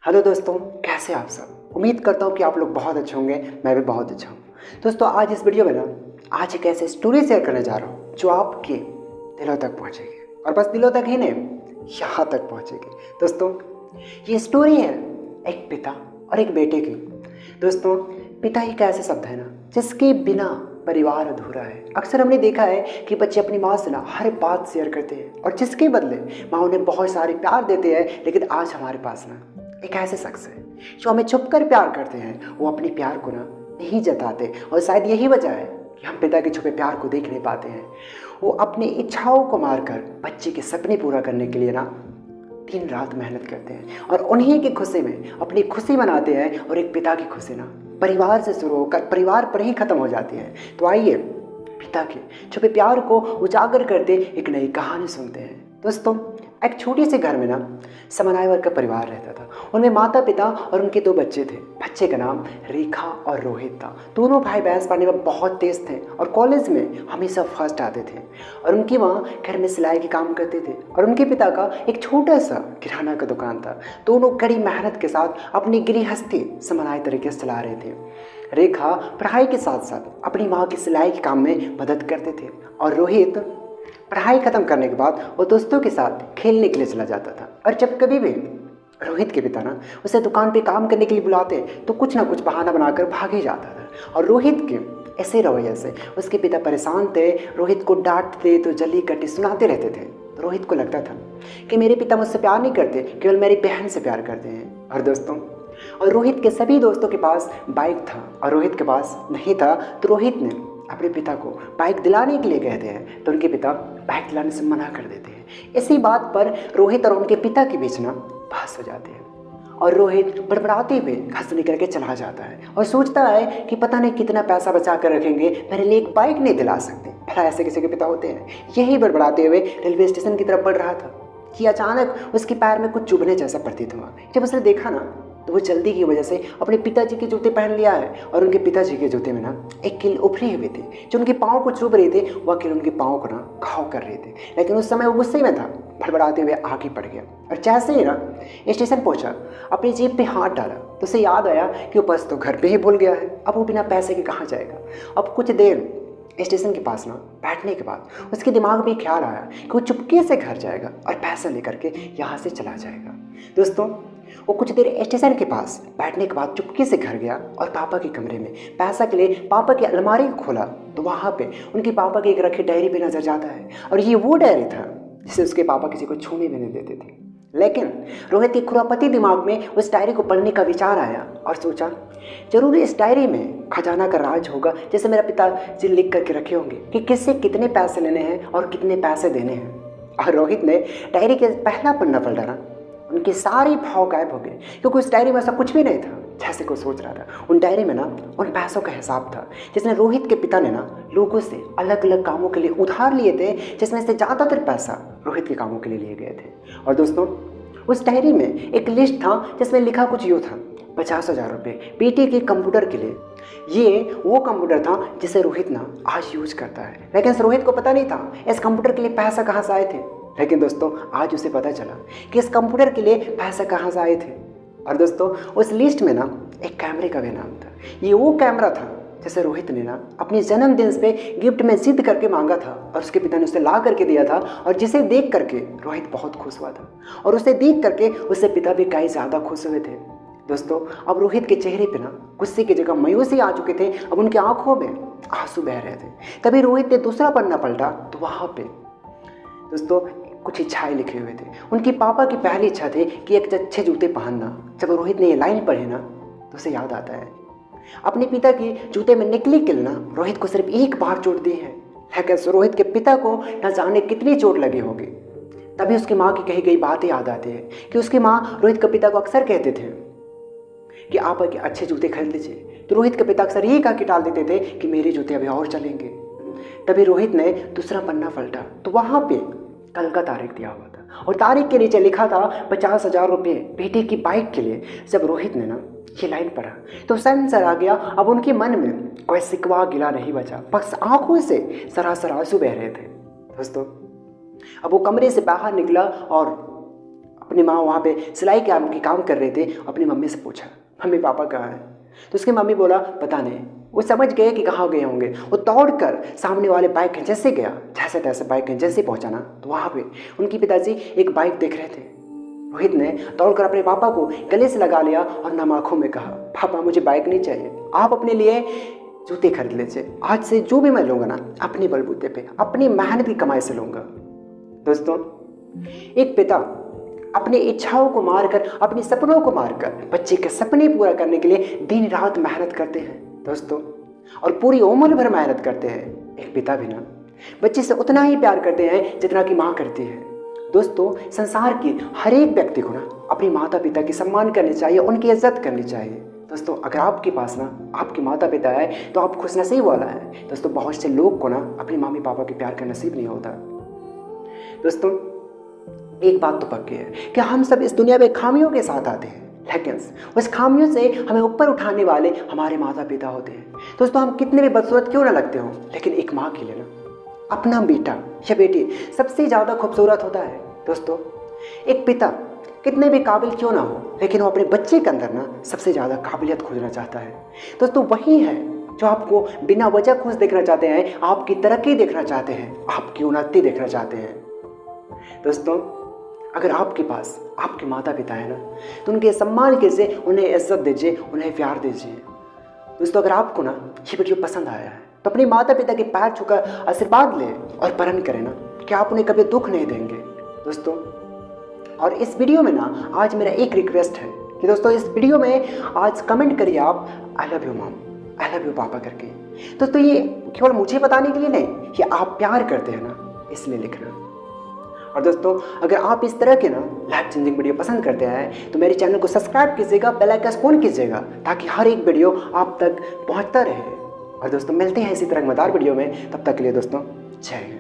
Hello दोस्तों, कैसे आप सब। उम्मीद करता हूँ कि आप लोग बहुत अच्छे होंगे। मैं भी बहुत अच्छा हूँ। दोस्तों, आज इस वीडियो में आज एक ऐसी स्टोरी शेयर करने जा रहा हूँ जो आपके दिलों तक पहुँचेगी, और बस दिलों तक ही नहीं, यहाँ तक पहुँचेगी। दोस्तों, ये स्टोरी है एक पिता और एक बेटे की। दोस्तों, पिता एक ऐसे शब्द है जिसके बिना परिवार अधूरा है। अक्सर हमने देखा है कि बच्चे अपनी माँ से हर बात शेयर करते हैं, और जिसके बदले माँ उन्हें बहुत सारे प्यार देते हैं। लेकिन आज हमारे पास एक ऐसे शख्स है जो हमें छुप कर प्यार करते हैं। वो अपने प्यार को नहीं जताते, और शायद यही वजह है कि हम पिता के छुपे प्यार को देख नहीं पाते हैं। वो अपनी इच्छाओं को मारकर बच्चे के सपने पूरा करने के लिए दिन रात मेहनत करते हैं, और उन्हीं की खुशी में अपनी खुशी मनाते हैं। और एक पिता की खुशी परिवार से शुरू होकर परिवार पर ही खत्म हो जाती है। तो आइए पिता के छुपे प्यार को उजागर करते एक नई कहानी सुनते हैं। दोस्तों, एक छोटे से घर में समन्वय का परिवार रहता था। उनमें माता पिता और उनके 2 बच्चे थे। बच्चे का नाम रेखा और रोहित था। दोनों भाई भैंस पढ़ने में बहुत तेज थे और कॉलेज में हमेशा फर्स्ट आते थे। और उनकी माँ घर में सिलाई के काम करते थे, और उनके पिता का एक छोटा सा किराना का दुकान था। दोनों कड़ी मेहनत के साथ अपनी गृहस्थी समन्वय तरीके से चला रहे थे। रेखा पढ़ाई के साथ साथ अपनी माँ की सिलाई के काम में मदद करते थे, और रोहित पढ़ाई खत्म करने के बाद वो दोस्तों के साथ खेलने के लिए चला जाता था। और जब कभी भी रोहित के पिता उसे दुकान पे काम करने के लिए बुलाते तो कुछ ना कुछ बहाना बनाकर भाग ही जाता था। और रोहित के ऐसे रवैये से उसके पिता परेशान थे। रोहित को डांटते तो जली कटी सुनाते रहते थे। तो रोहित को लगता था कि मेरे पिता मुझसे प्यार नहीं करते, केवल मेरी बहन से प्यार करते हैं। और दोस्तों, और रोहित के सभी दोस्तों के पास बाइक था और रोहित के पास नहीं था। तो रोहित ने अपने पिता को बाइक दिलाने के लिए कहते हैं, तो उनके पिता बाइक दिलाने से मना कर देते हैं। इसी बात पर रोहित और उनके पिता के बीच बहस हो जाती है, और रोहित बड़बड़ाते हुए घर से निकल के चला जाता है और सोचता है कि पता नहीं कितना पैसा बचा कर रखेंगे, मेरे लिए एक बाइक नहीं दिला सकते। भला ऐसे किसी के पिता होते हैं। यही बड़बड़ाते हुए रेलवे स्टेशन की तरफ बढ़ रहा था कि अचानक उसके पैर में कुछ चुभने जैसा प्रतीत हुआ। जब उसने देखा तो वो जल्दी की वजह से अपने पिताजी के जूते पहन लिया है, और उनके पिताजी के जूते में एक कील उभरी हुई थी जो उनके पाँव को चुभ रही थी। वह कील उनके पाँव को घाव कर रहे थे। लेकिन उस समय वो गुस्से में था, भड़बड़ाते हुए आगे बढ़ गया। और जैसे ही स्टेशन पहुंचा, अपनी जेब पे हाथ डाला तो उसे याद आया कि वो बस तो घर पे ही भूल गया है। अब वो बिना पैसे के कहाँ जाएगा। अब कुछ देर स्टेशन के पास बैठने के बाद उसके दिमाग में ख्याल आया कि वो चुपके से घर जाएगा और पैसा लेकर के यहाँ से चला जाएगा। दोस्तों, वो कुछ देर स्टेशन के पास बैठने के बाद चुपके से घर गया और पापा के कमरे में पैसा के लिए पापा की अलमारी को खोला तो वहाँ पे उनके पापा की एक रखी डायरी भी नजर जाता है। और ये वो डायरी था जिसे उसके पापा किसी को छूने भी नहीं देते थे। लेकिन रोहित के खुरापती दिमाग में उस डायरी को पढ़ने का विचार आया और सोचा, जरूर इस डायरी में खजाना का राज होगा, जैसे मेरा पिताजी लिख करके रखे होंगे कि किससे कितने पैसे लेने हैं और कितने पैसे देने हैं। और रोहित ने डायरी के पहला पन्ना पलटा उनके सारे भाव गायब हो गए, क्योंकि उस डायरी में ऐसा कुछ भी नहीं था जैसे को सोच रहा था। उन डायरी में उन पैसों का हिसाब था जिसने रोहित के पिता ने लोगों से अलग अलग कामों के लिए उधार लिए थे, जिसमें से ज़्यादातर पैसा रोहित के कामों के लिए लिए गए थे। और दोस्तों, उस डायरी में एक लिस्ट था जिसमें लिखा कुछ यूँ था, 50,000 रुपये बेटे के कंप्यूटर के लिए। ये वो कंप्यूटर था जिसे रोहित आज यूज करता है। लेकिन रोहित को पता नहीं था इस कंप्यूटर के लिए पैसा कहाँ से आए थे। लेकिन दोस्तों, आज उसे पता चला कि इस कंप्यूटर के लिए पैसा कहाँ से आए थे। और दोस्तों, उस लिस्ट में एक कैमरे का भी नाम था। ये वो कैमरा था जैसे रोहित ने अपने जन्मदिन पे गिफ्ट में जिद करके मांगा था, और उसके पिता ने उसे ला करके दिया था, और जिसे देख करके रोहित बहुत खुश हुआ था, और उसे देख करके उससे पिता भी कई ज़्यादा खुश हुए थे। दोस्तों, अब रोहित के चेहरे पे गुस्से की जगह मायूसी आ चुके थे। अब उनकी आंखों में आंसू बह रहे थे। तभी रोहित ने दूसरा पन्ना पलटा तो वहाँ पे दोस्तों कुछ इच्छाएं लिखे हुए थे। उनके पापा की पहली इच्छा थी कि एक अच्छे जूते पहनना। जब रोहित ने ये लाइन पढ़ी तो उसे याद आता है अपने पिता की जूते में निकली कील रोहित को सिर्फ एक बार चोट दी है, लेकिन रोहित के पिता को न जाने कितनी चोट लगी होगी। तभी उसकी माँ की कही गई बातें याद आती है कि उसकी माँ रोहित के पिता को अक्सर कहते थे कि आप अच्छे जूते खरीद लीजिए। तो रोहित के पिता अक्सर यही कह के टाल देते थे कि मेरे जूते अभी और चलेंगे। तभी रोहित ने दूसरा पन्ना पलटा तो वहाँ पे कल का तारीख दिया हुआ था, और तारीख के नीचे लिखा था 50,000 रुपये बेटे की बाइक के लिए। जब रोहित ने ये लाइन पढ़ा तो सेंसर आ गया। अब उनके मन में कोई सिकवा गिला नहीं बचा, बस आंखों से सरासर आंसू बह रहे थे। दोस्तों, अब वो कमरे से बाहर निकला और अपनी माँ वहाँ पे सिलाई के काम कर रहे थे। अपनी मम्मी से पूछा, मम्मी पापा कहाँ हैं? तो उसकी मम्मी बोला पता नहीं। वो समझ गए कि कहाँ गए होंगे। वो दौड़कर सामने वाले बाइक के जैसे गया, जैसे तैसे बाइक के जैसे पहुँचा ना, तो वहाँ पे उनकी पिताजी एक बाइक देख रहे थे। रोहित ने दौड़कर अपने पापा को गले से लगा लिया और नम आंखों में कहा, पापा मुझे बाइक नहीं चाहिए, आप अपने लिए जूते खरीद लीजिए। आज से जो भी मैं लूँगा ना, अपने बलबूते पे अपनी मेहनत की कमाई से लूँगा। दोस्तों, एक पिता अपनी इच्छाओं को मारकर, अपने सपनों को मारकर बच्चे के सपने पूरा करने के लिए दिन रात मेहनत करते हैं दोस्तों, और पूरी उम्र भर मेहनत करते हैं। एक पिता भी ना बच्चे से उतना ही प्यार करते हैं जितना कि माँ करती है। दोस्तों, संसार के हर एक व्यक्ति को ना अपने माता पिता की सम्मान करनी चाहिए, उनकी इज्जत करनी चाहिए। दोस्तों, अगर आपके पास ना आपके माता पिता है तो आप खुशनसीब वाला है। दोस्तों, बहुत से लोग को ना अपने मम्मी पापा के प्यार का नसीब नहीं होता। दोस्तों, एक बात तो पक्की है कि हम सब इस दुनिया में खामियों के साथ आते हैं, लेकिन उस खामियों से हमें ऊपर उठाने वाले हमारे माता पिता होते हैं। दोस्तों, हम कितने भी बदसूरत क्यों ना लगते हों, लेकिन एक माँ के लिए ना अपना बेटा या बेटी सबसे ज़्यादा खूबसूरत होता है। दोस्तों, एक पिता कितने भी काबिल क्यों ना हो, लेकिन वो अपने बच्चे के अंदर ना सबसे ज़्यादा काबिलियत खोजना चाहता है। दोस्तों, वही है जो आपको बिना वजह खुश देखना चाहते हैं, आपकी तरक्की देखना चाहते हैं, आपकी उन्नति देखना चाहते हैं। दोस्तों, अगर आपके पास आपके माता पिता है ना, तो उनके सम्मान कीजिए, उन्हें इज्जत दीजिए, उन्हें प्यार दीजिए। दोस्तों, अगर आपको ना ये वीडियो पसंद आया है तो अपने माता पिता के पैर छूकर आशीर्वाद लें और प्रण करें ना कि आप उन्हें कभी दुख नहीं देंगे। दोस्तों, और इस वीडियो में ना आज मेरा एक रिक्वेस्ट है कि दोस्तों, इस वीडियो में आज कमेंट करिए आप I love you mom, I love you पापा करके। दोस्तों, ये केवल मुझे बताने के लिए नहीं, ये आप प्यार करते हैं ना, इसलिए लिखना। और दोस्तों, अगर आप इस तरह के ना लाइफ चेंजिंग वीडियो पसंद करते हैं तो मेरे चैनल को सब्सक्राइब कीजिएगा, बेल आइकन ऑन कीजिएगा, ताकि हर एक वीडियो आप तक पहुंचता रहे। और दोस्तों, मिलते हैं इसी तरह मजेदार वीडियो में। तब तक के लिए दोस्तों, जय हिंद।